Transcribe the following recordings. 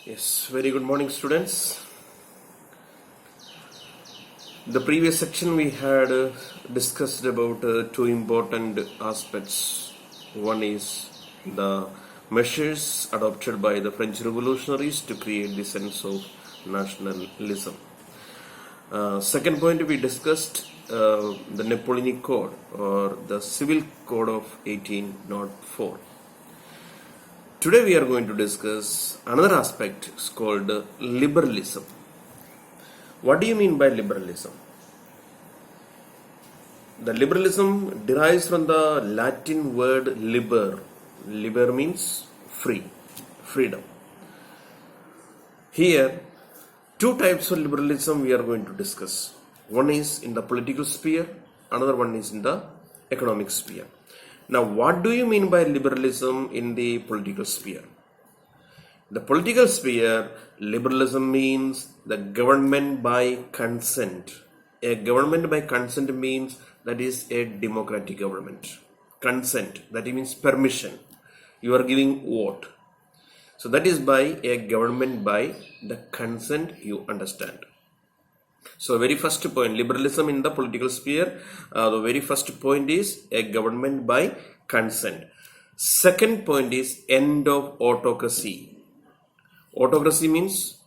Yes, very good morning, students. The previous section we had discussed about two important aspects. One is the measures adopted by the French revolutionaries to create the sense of nationalism. Second point, we discussed the Napoleonic Code or the Civil Code of 1804. Today we are going to discuss another aspect called liberalism. What do you mean by liberalism? The liberalism derives from the Latin word liber. Liber means free, freedom. Here, two types of liberalism we are going to discuss. One is in the political sphere, another one is in the economic sphere. Now, what do you mean by liberalism in the political sphere? The political sphere, liberalism means the government by consent. A government by consent means that is a democratic government. Consent, that means permission. You are giving vote. So that is by a government by the consent, you understand. So very first point, liberalism in the political sphere, the very first point is a government by consent. Second point is end of autocracy. Autocracy means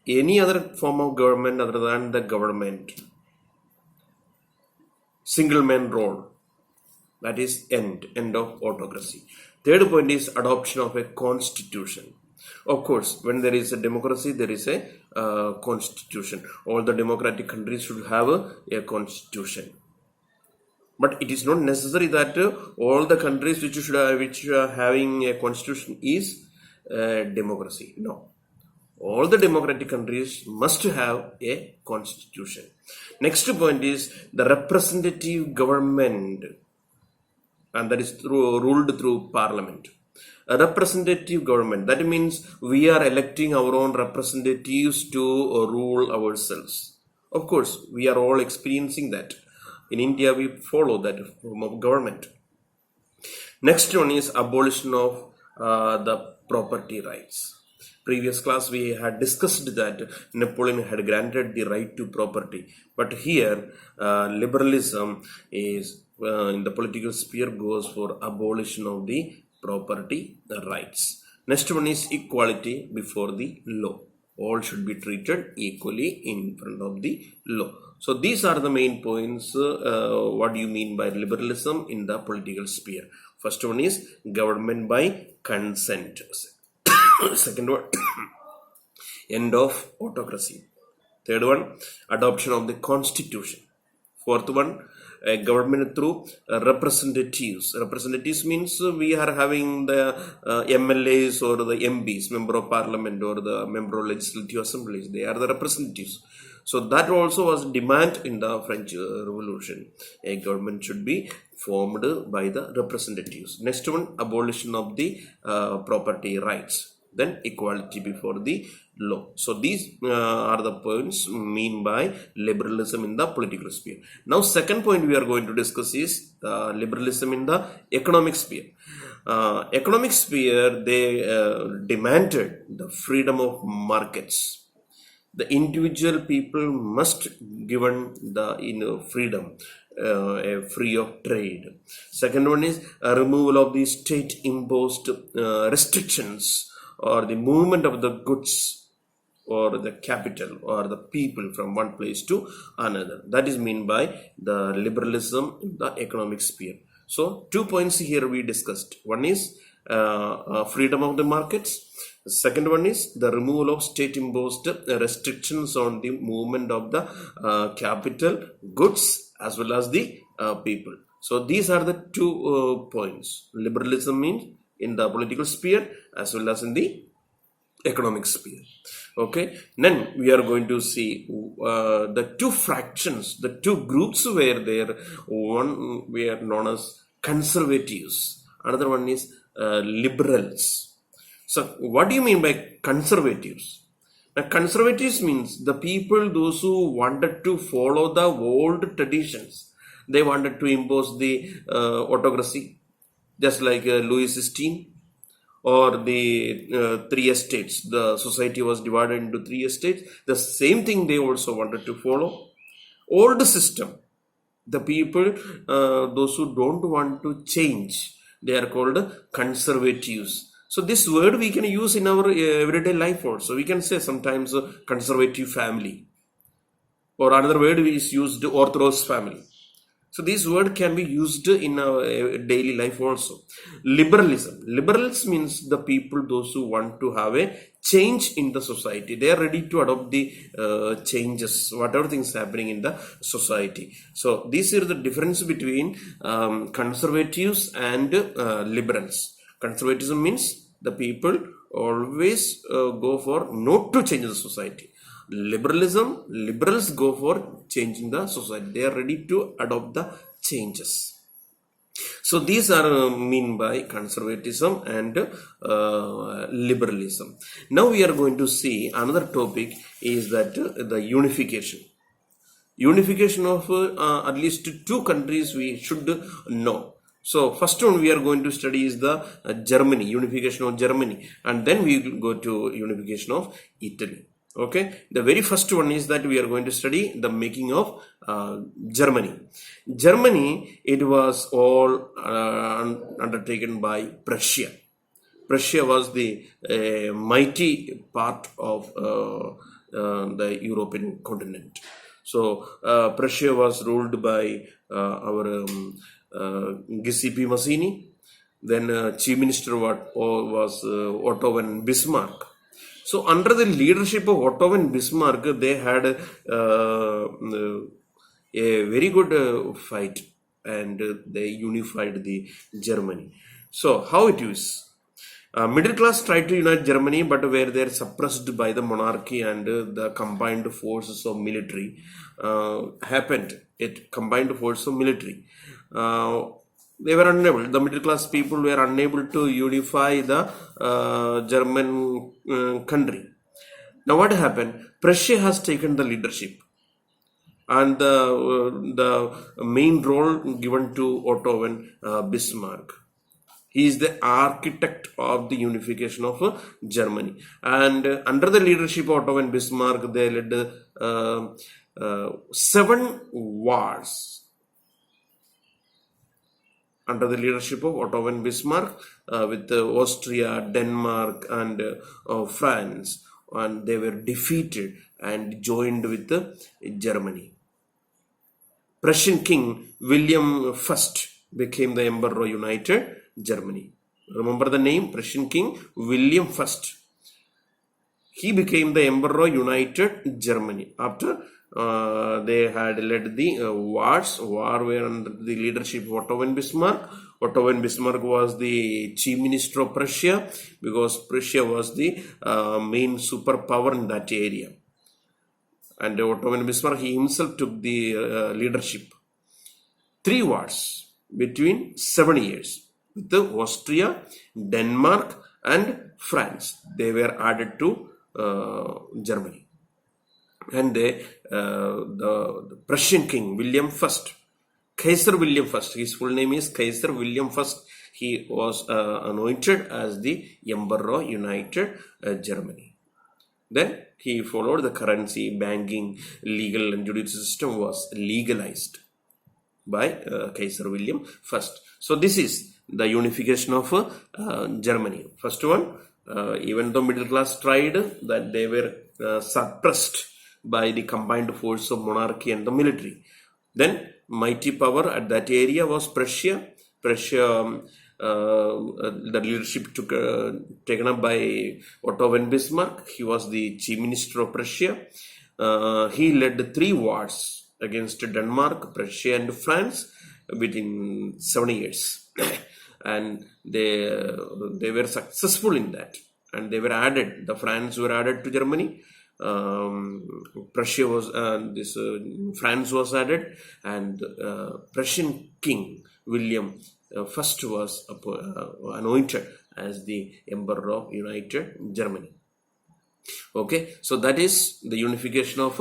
any other form of government other than the government. Single man rule. That is end of autocracy. Third point is adoption of a constitution. Of course, when there is a democracy, there is a constitution. All the democratic countries should have a constitution. But it is not necessary that all the countries which are having a constitution is democracy. No. All the democratic countries must have a constitution. Next point is the representative government, and that is ruled through parliament. A representative government, that means we are electing our own representatives to rule ourselves. Of course, we are all experiencing that. In India, we follow that form of government. Next one is abolition of the property rights. Previous class we had discussed that Napoleon had granted the right to property, but here liberalism is in the political sphere goes for abolition of the property rights. Next one is equality before the law. All should be treated equally in front of the law. So these are the main points. What do you mean by liberalism in the political sphere? First one is government by consent. Second one, end of autocracy. Third one, adoption of the constitution. Fourth one, government through representatives. Representatives means we are having the MLAs or the MPs, member of parliament or the member of legislative assemblies. They are the representatives. So that also was demand in the French Revolution. A government should be formed by the representatives. Next one, abolition of the property rights. Then equality before the law. So these are the points mean by liberalism in the political sphere. Now second point we are going to discuss is liberalism in the economic sphere. Economic sphere, they demanded the freedom of markets. The individual people must given the freedom, free of trade. Second one is a removal of the state imposed restrictions or the movement of the goods or the capital or the people from one place to another. That is meant by the liberalism in the economic sphere. So 2 points here we discussed. One is freedom of the markets. The second one is the removal of state imposed restrictions on the movement of the capital, goods as well as the people. So these are the 2 points. Liberalism means in the political sphere as well as in the economic sphere. Okay, then we are going to see the two fractions, the two groups were there. One were known as conservatives, another one is liberals. So what do you mean by conservatives? Now conservatives means the people, those who wanted to follow the old traditions. They wanted to impose the autocracy, just like Louis XVI or the three estates. The society was divided into three estates. The same thing they also wanted to follow. Old system. The people, those who don't want to change, they are called conservatives. So this word we can use in our everyday life also. We can say sometimes conservative family, or another word is used, orthodox family. So this word can be used in our daily life also. Liberalism. Liberals means the people, those who want to have a change in the society. They are ready to adopt the changes, whatever things happening in the society. So these are the difference between conservatives and liberals. Conservatism means the people always go for not to change the society. Liberals go for changing the society. They are ready to adopt the changes. So these are mean by conservatism and liberalism. Now we are going to see another topic is that the unification. Unification of at least two countries we should know. So first one we are going to study is the Germany, unification of Germany, and then we will go to unification of Italy. Okay, the very first one is that we are going to study the making of Germany. Germany, it was all undertaken by Prussia. Prussia was the mighty part of the European continent. So Prussia was ruled by our Giuseppe Mazzini. Then chief minister was Otto von Bismarck. So under the leadership of Otto von Bismarck, they had a very good fight, and they unified the Germany. So how it is? Middle class tried to unite Germany, but were they suppressed by the monarchy and the combined forces of military happened. It combined force of military. They were unable, the middle class people were unable to unify the German country. Now what happened? Prussia has taken the leadership, and the main role given to Otto von Bismarck. He is the architect of the unification of Germany. And under the leadership of Otto von Bismarck, they led 7 wars. Under the leadership of Otto von Bismarck, with Austria, Denmark, and France, and they were defeated and joined with Germany. Prussian King William I became the Emperor of United Germany. Remember the name, Prussian King William I. He became the Emperor of United Germany after they had led the wars. War were under the leadership of Otto von Bismarck. Otto von Bismarck was the chief minister of Prussia, because Prussia was the main superpower in that area. And Otto von Bismarck, he himself took the leadership. 3 wars between 7 years with Austria, Denmark, and France. They were added to Germany. And the Prussian king William I, Kaiser William I, his full name is Kaiser William I. He was anointed as the Emperor of United Germany. Then he followed the currency, banking, legal, and judicial system was legalized by Kaiser William I. So this is the unification of Germany. First one, even though middle class tried, that they were suppressed by the combined force of monarchy and the military. Then mighty power at that area was Prussia. Prussia, the leadership taken up by Otto von Bismarck. He was the chief minister of Prussia. He led 3 wars against Denmark, Prussia, and France within 7 years. And they were successful in that. And they were added, the France were added to Germany. Prussia was France was added, and Prussian King William I was anointed as the Emperor of United Germany. Okay, so that is the unification of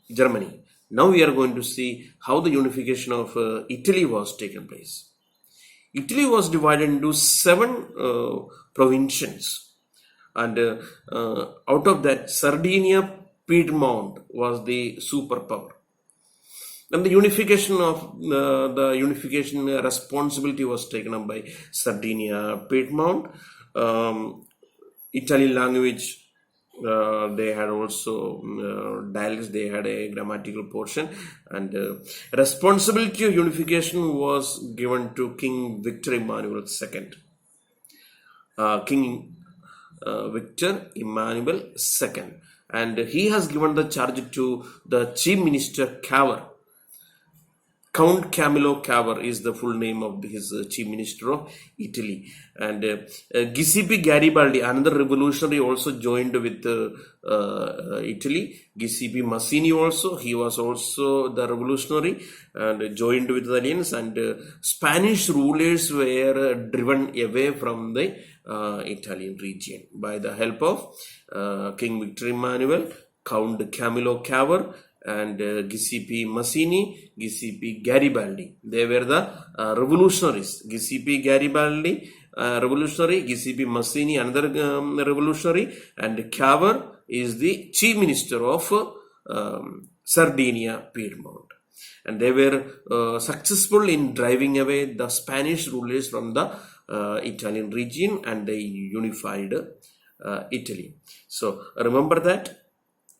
Germany. Now we are going to see how the unification of Italy was taken place. Italy was divided into seven provinces, and out of that, Sardinia Piedmont was the superpower. And the unification responsibility was taken up by Sardinia Piedmont. Italian language, they had also dialects, they had a grammatical portion, and responsibility of unification was given to King Victor Emmanuel II. King Victor Emmanuel II, and he has given the charge to the Chief Minister Cavour. Count Camillo Cavour is the full name of his Chief Minister of Italy. And Giuseppe Garibaldi, another revolutionary, also joined with Italy. Giuseppe Mazzini also, he was also the revolutionary and joined with the Italians. And Spanish rulers were driven away from the Italian region by the help of King Victor Emmanuel, Count Camillo Cavour, and Giuseppe Mazzini, Giuseppe Garibaldi. They were the revolutionaries. Giuseppe Garibaldi, revolutionary, Giuseppe Mazzini, another revolutionary, and Cavour is the chief minister of Sardinia Piedmont. And they were successful in driving away the Spanish rulers from the Italian region, and they unified Italy. So remember that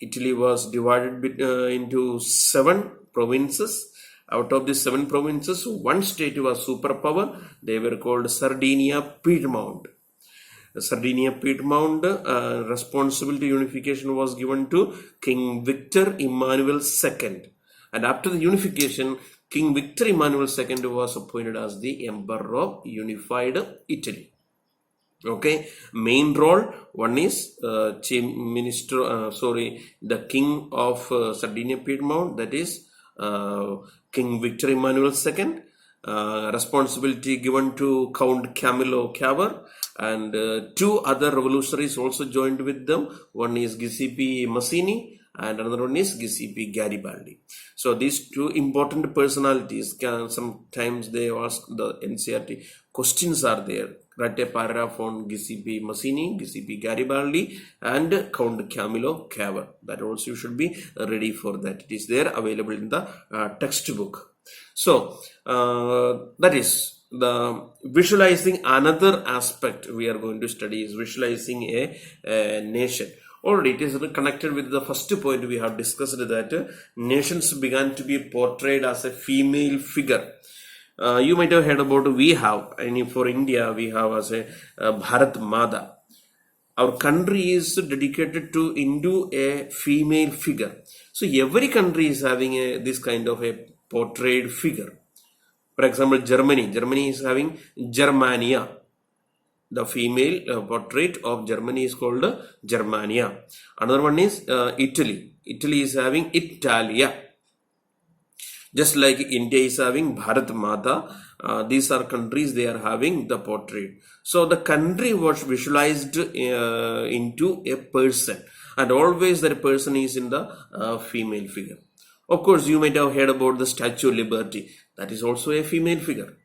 Italy was divided into seven provinces. Out of these seven provinces, one state was superpower. They were called Sardinia Piedmont. Sardinia Piedmont responsibility unification was given to King Victor Emmanuel II. And after the unification, King Victor Emmanuel II was appointed as the Emperor of Unified Italy. Okay, main role, one is Chief Minister, the King of Sardinia Piedmont, that is King Victor Emmanuel II. Responsibility given to Count Camillo Cavour, and two other revolutionaries also joined with them. One is Giuseppe Mazzini, and another one is Giuseppe Garibaldi. So these two important personalities, sometimes they ask the NCERT questions are there. Write a paragraph on Giuseppe Mazzini, Giuseppe Garibaldi, and Count Camillo Cavour. That also you should be ready for that. It is there, available in the textbook. So that is the visualizing. Another aspect we are going to study is visualizing a nation. Already it is connected with the first point we have discussed, that nations began to be portrayed as a female figure. You might have heard about, we have, and for India, we have as a Bharat Mata. Our country is dedicated to into a female figure. So every country is having this kind of a portrayed figure. For example, Germany is having Germania. The female portrait of Germany is called Germania. Another one is Italy. Italy is having Italia. Just like India is having Bharat Mata, these are countries, they are having the portrait. So the country was visualized into a person, and always that person is in the female figure. Of course, you might have heard about the Statue of Liberty. That is also a female figure.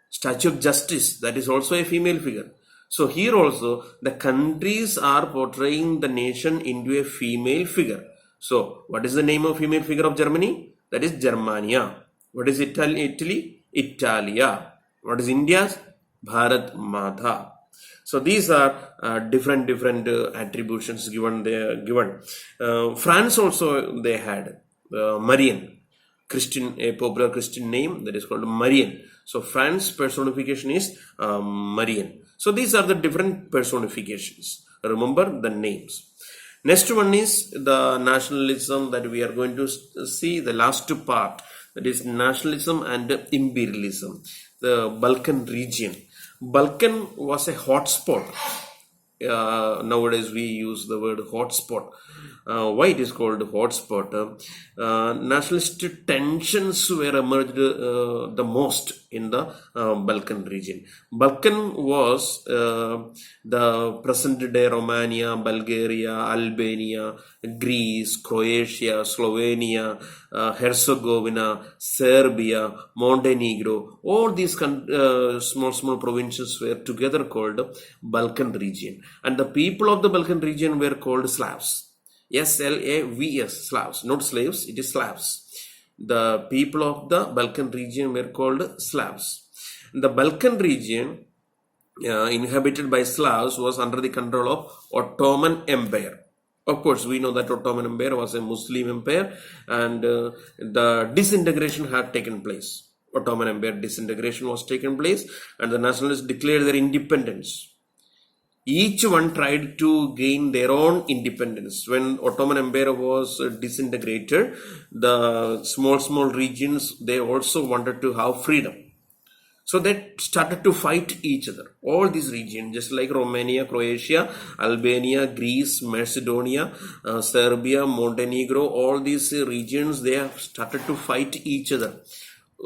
Statue of Justice, that is also a female figure. So here also the countries are portraying the nation into a female figure. So what is the name of female figure of Germany? That is Germania. What is Italy? Italia. What is India's? Bharat Mata. So these are different attributions given there. France also, they had Marian, a popular Christian name that is called Marian. So France personification is Marian. So these are the different personifications. Remember the names. Next one is the nationalism that we are going to see, the last part, that is nationalism and imperialism. The Balkan region. Balkan was a hotspot nowadays we use the word hotspot. Why it is called hotspot? Nationalist tensions were emerged the most in the Balkan region. Balkan was the present-day Romania, Bulgaria, Albania, Greece, Croatia, Slovenia, Herzegovina, Serbia, Montenegro. All these small provinces were together called Balkan region, and the people of the Balkan region were called Slavs. Slavs, Slavs, not slaves, it is Slavs. The people of the Balkan region were called Slavs. The Balkan region, inhabited by Slavs, was under the control of Ottoman Empire. Of course, we know that Ottoman Empire was a Muslim empire, and the disintegration had taken place. Ottoman Empire disintegration was taken place, and the nationalists declared their independence. Each one tried to gain their own independence. When Ottoman Empire was disintegrated, the small regions, they also wanted to have freedom. So they started to fight each other. All these regions, just like Romania, Croatia, Albania, Greece, Macedonia, Serbia, Montenegro, all these regions, they have started to fight each other.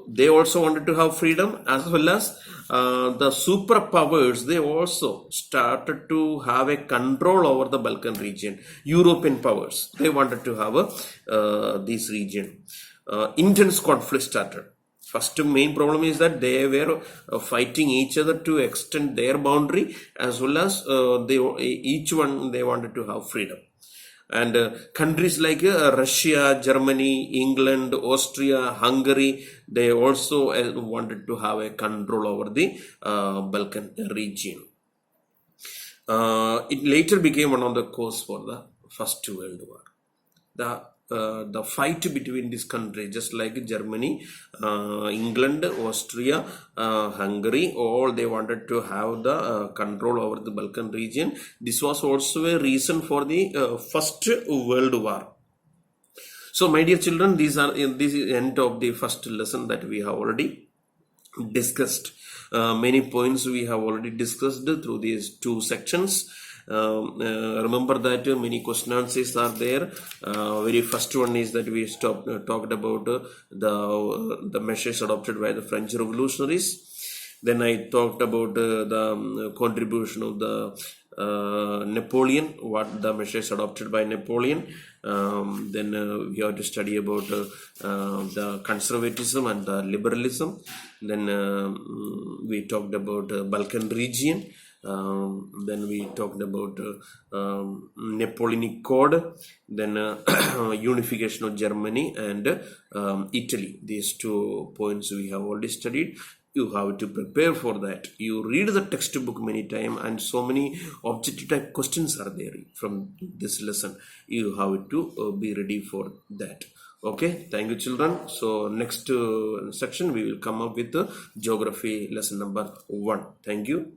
They also wanted to have freedom, as well as the superpowers. They also started to have a control over the Balkan region. European powers, they wanted to have this region. Intense conflict started. First main problem is that they were fighting each other to extend their boundary, as well as each one they wanted to have freedom. And countries like Russia, Germany, England, Austria, Hungary, they also wanted to have a control over the Balkan region. It later became one of the cause for the First World War. The fight between these countries, just like Germany, England, Austria, Hungary, all they wanted to have the control over the Balkan region. This was also a reason for the First World War. So, my dear children, this is the end of the first lesson that we have already discussed. Many points we have already discussed through these two sections. Remember that many question answers are there. Very first one is that we talked about the measures adopted by the French revolutionaries. Then I talked about the contribution of the Napoleon, what the measures adopted by Napoleon. Then we have to study about the conservatism and the liberalism. Then we talked about Balkan region. Then we talked about Napoleonic Code, then unification of Germany and Italy. These 2 points we have already studied. You have to prepare for that. You read the textbook many times, and so many objective type questions are there from this lesson. You have to be ready for that. Okay, thank you children. So next section we will come up with the geography lesson number 1. Thank you.